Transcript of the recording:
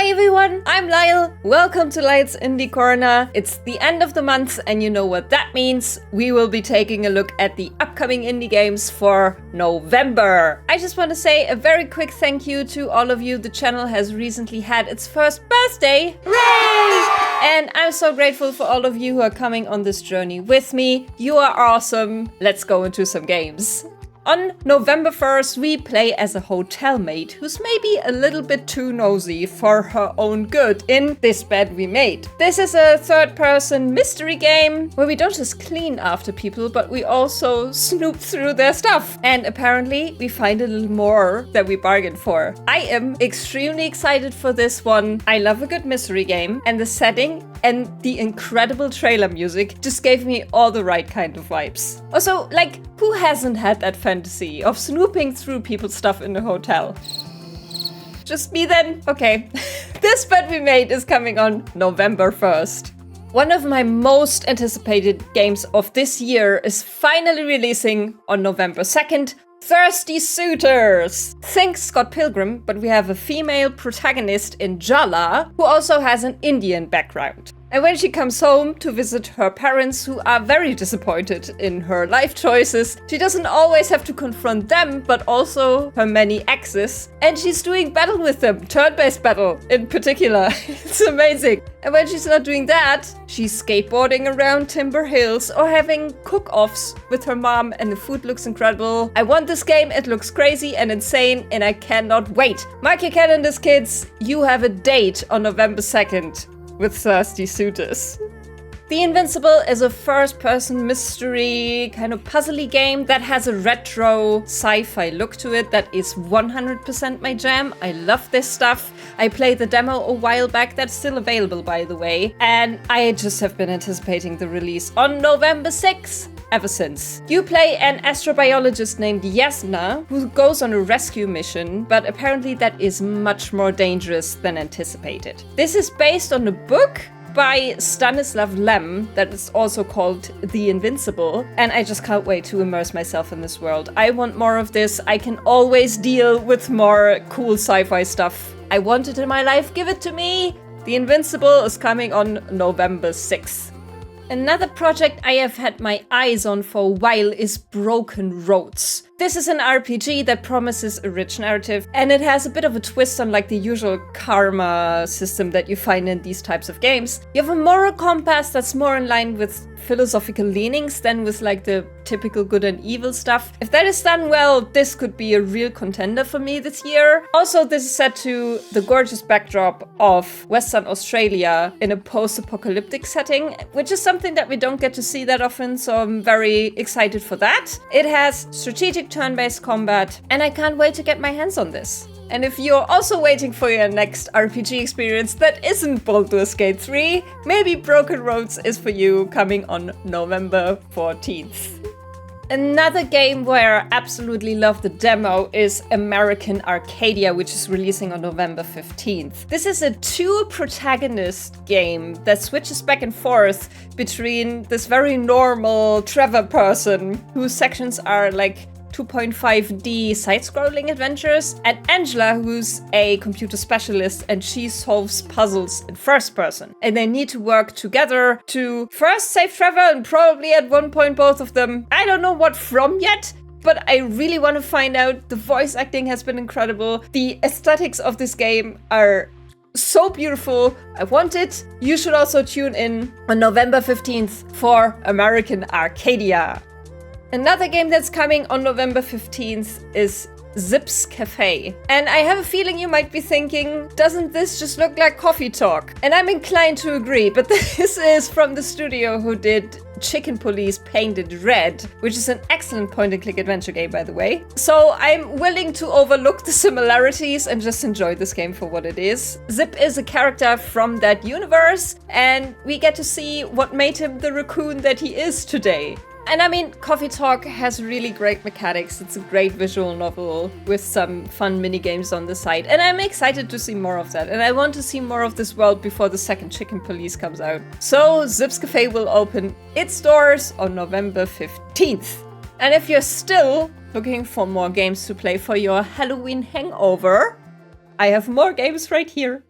Hi everyone, I'm Lile. Welcome to Lile's Indie Corner. It's the end of the month and you know what that means. We will be taking a look at the upcoming indie games for November. I just want to say a very quick thank you to all of you. The channel has recently had its first birthday. Hooray! And I'm so grateful for all of you who are coming on this journey with me. You are awesome. Let's go into some games. On November 1st, we play as a hotel maid who's maybe a little bit too nosy for her own good in This Bed We Made. This is a third-person mystery game where we don't just clean after people, but we also snoop through their stuff. And apparently, we find a little more than we bargained for. I am extremely excited for this one. I love a good mystery game, and the setting and the incredible trailer music just gave me all the right kind of vibes. Also, who hasn't had that fantasy of snooping through people's stuff in a hotel? Just me then? Okay. This Bed We Made is coming on November 1st. One of my most anticipated games of this year is finally releasing on November 2nd. Thirsty Suitors! Think Scott Pilgrim, but we have a female protagonist in Jala who also has an Indian background. And when she comes home to visit her parents, who are very disappointed in her life choices, she doesn't always have to confront them, but also her many exes. And she's doing battle with them, turn-based battle in particular. It's amazing. And when she's not doing that, she's skateboarding around Timber Hills or having cook-offs with her mom, and the food looks incredible. I want this game, it looks crazy and insane, and I cannot wait. Mark your calendars, kids. You have a date on November 2nd. With Thirsty Suitors. The Invincible is a first-person mystery, kind of puzzly game that has a retro sci-fi look to it that is 100% my jam. I love this stuff. I played the demo a while back, that's still available by the way, and I just have been anticipating the release on November 6th. Ever since. You play an astrobiologist named Yasna who goes on a rescue mission, but apparently that is much more dangerous than anticipated. This is based on a book by Stanislav Lem that is also called The Invincible, and I just can't wait to immerse myself in this world. I want more of this. I can always deal with more cool sci-fi stuff. I want it in my life, give it to me! The Invincible is coming on November 6th. Another project I have had my eyes on for a while is Broken Roads. This is an RPG that promises a rich narrative, and it has a bit of a twist on the usual karma system that you find in these types of games. You have a moral compass that's more in line with philosophical leanings than with the typical good and evil stuff. If that is done well, this could be a real contender for me this year. Also, this is set to the gorgeous backdrop of Western Australia in a post-apocalyptic setting, which is something that we don't get to see that often, so I'm very excited for that. It has strategic turn-based combat, and I can't wait to get my hands on this. And if you're also waiting for your next RPG experience that isn't Baldur's Gate 3, maybe Broken Roads is for you, coming on November 14th. Another game where I absolutely love the demo is American Arcadia, which is releasing on November 15th. This is a two-protagonist game that switches back and forth between this very normal Trevor person, whose sections are 2.5D side-scrolling adventures, and Angela, who's a computer specialist, and she solves puzzles in first person. And they need to work together to first save Trevor, and probably at one point both of them. I don't know what from yet, but I really want to find out. The voice acting has been incredible. The aesthetics of this game are so beautiful. I want it. You should also tune in on November 15th for American Arcadia. Another game that's coming on November 15th is Zipp's Café. And I have a feeling you might be thinking, doesn't this just look like coffee talk? And I'm inclined to agree, but this is from the studio who did Chicken Police Painted Red, which is an excellent point-and-click adventure game, by the way. So I'm willing to overlook the similarities and just enjoy this game for what it is. Zipp is a character from that universe, and we get to see what made him the raccoon that he is today. And I mean, Coffee Talk has really great mechanics. It's a great visual novel with some fun mini-games on the side. And I'm excited to see more of that. And I want to see more of this world before the second Chicken Police comes out. So Zipp's Café will open its doors on November 15th. And if you're still looking for more games to play for your Halloween hangover, I have more games right here.